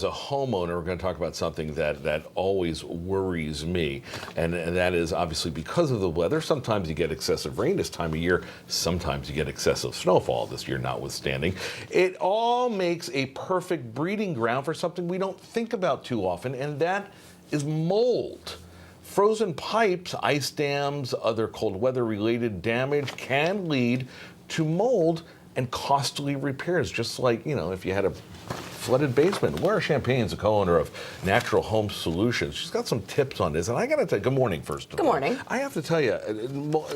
As a homeowner, we're going to talk about something that always worries me, and that is obviously because of the weather. Sometimes you get excessive rain this time of year. Sometimes you get excessive snowfall this year notwithstanding. It all makes a perfect breeding ground for something we don't think about too often, and that is mold. Frozen pipes, ice dams, other cold weather-related damage can lead to mold and costly repairs, just like, if you had a flooded basement. Laura Champagne's a co-owner of Natural Home Solutions. She's got some tips on this, and I got to tell you, good morning, first of all. Good morning. I have to tell you,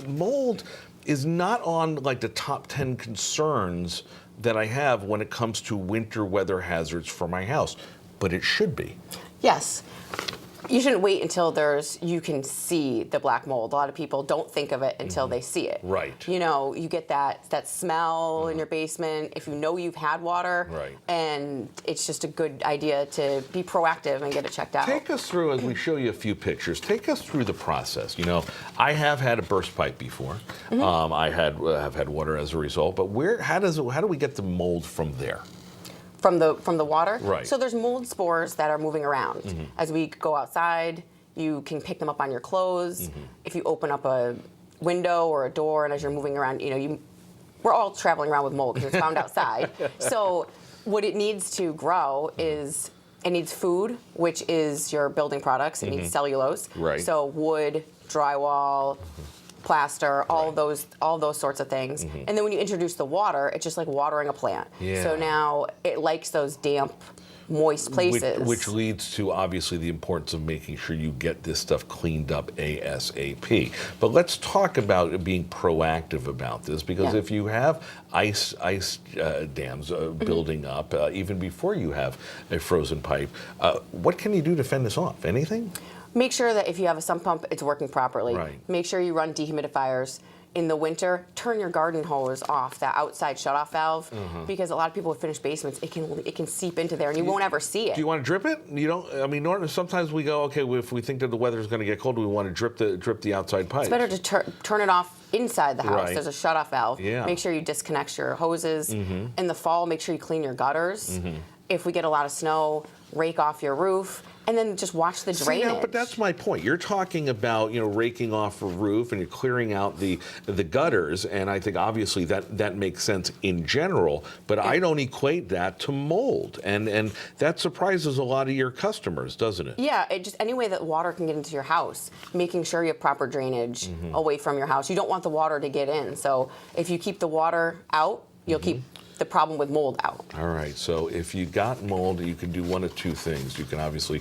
mold is not on like the top 10 concerns that I have when it comes to winter weather hazards for my house, but it should be. Yes. You shouldn't wait until you can see the black mold. A lot of people don't think of it until they see it. Right. You get that smell in your basement if you know you've had water. Right. And it's just a good idea to be proactive and get it checked out. Take us through, as we show you a few pictures, take us through the process. I have had a burst pipe before. I have had water as a result, but how do we get the mold from there? From the water? Right. So there's mold spores that are moving around. As we go outside, you can pick them up on your clothes. If you open up a window or a door, and as you're moving around, we're all traveling around with mold because it's found outside. So what it needs to grow is it needs food, which is your building products. It needs cellulose. Right. So wood, drywall, plaster, all those sorts of things. And then when you introduce the water, it's just like watering a plant. Yeah. So now it likes those damp, moist places. Which leads to obviously the importance of making sure you get this stuff cleaned up ASAP. But let's talk about being proactive about this, because if you have ice dams building up, even before you have a frozen pipe, what can you do to fend this off? Anything? Make sure that if you have a sump pump, it's working properly. Right. Make sure you run dehumidifiers. In the winter, turn your garden hose off, that outside shutoff valve, because a lot of people with finished basements, it can seep into there and you won't ever see it. Do you want to drip it? You don't. I mean, sometimes we go, okay, if we think that the weather is going to get cold, we want to drip the outside pipe. It's better to turn it off inside the house. Right. There's a shutoff valve. Yeah. Make sure you disconnect your hoses. In the fall, make sure you clean your gutters. If we get a lot of snow, rake off your roof. And then just watch the drainage. But that's my point. You're talking about raking off a roof and you're clearing out the gutters, and I think obviously that makes sense in general. But I don't equate that to mold, and that surprises a lot of your customers, doesn't it? Yeah, any way that water can get into your house, making sure you have proper drainage away from your house. You don't want the water to get in. So if you keep the water out, you'll keep the problem with mold out. All right, so if you got mold, you can do one of two things. You can obviously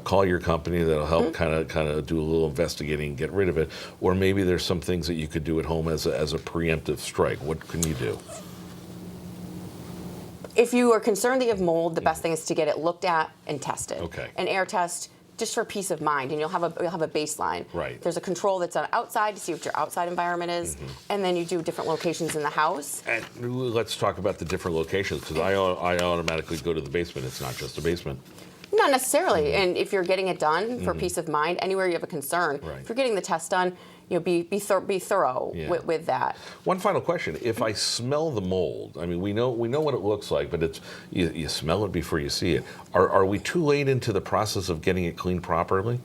call your company that'll help kind of do a little investigating and get rid of it, or maybe there's some things that you could do at home as a preemptive strike. What can you do? If you are concerned that you have mold, the best thing is to get it looked at and tested. Okay. An air test, just for peace of mind, and you'll have a baseline. Right. There's a control that's on outside to see what your outside environment is, and then you do different locations in the house. And let's talk about the different locations, because I automatically go to the basement. It's not just a basement. Not necessarily. And if you're getting it done for peace of mind, anywhere you have a concern, if you're getting the test done, be thorough with that. One final question: if I smell the mold, I mean, we know what it looks like, but you smell it before you see it. Are we too late into the process of getting it cleaned properly?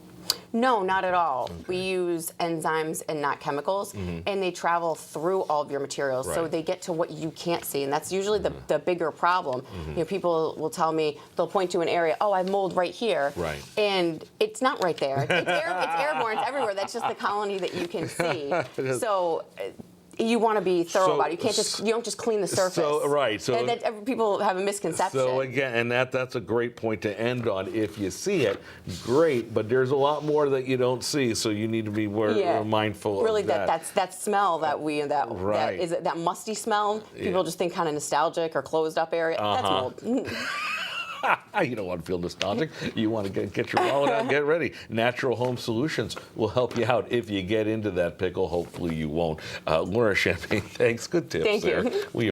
No, not at all. We use enzymes and not chemicals, and they travel through all of your materials, so they get to what you can't see, and that's usually the bigger problem. People will tell me, they'll point to an area, oh, I have mold right here, and it's not right there. It's airborne, it's everywhere. That's just the colony that you can see. So you want to be thorough about it. You don't just clean the surface. And people have a misconception. So again, and that's a great point to end on. If you see it, great, but there's a lot more that you don't see, so you need to be mindful really of that. Really, that smell that is that musty smell. People just think kind of nostalgic or closed up area. That's mold. You don't want to feel nostalgic. You want to get your wallet out and get ready. Natural Home Solutions will help you out if you get into that pickle. Hopefully you won't. Laura Champagne, thanks. Good tips there. Thank you.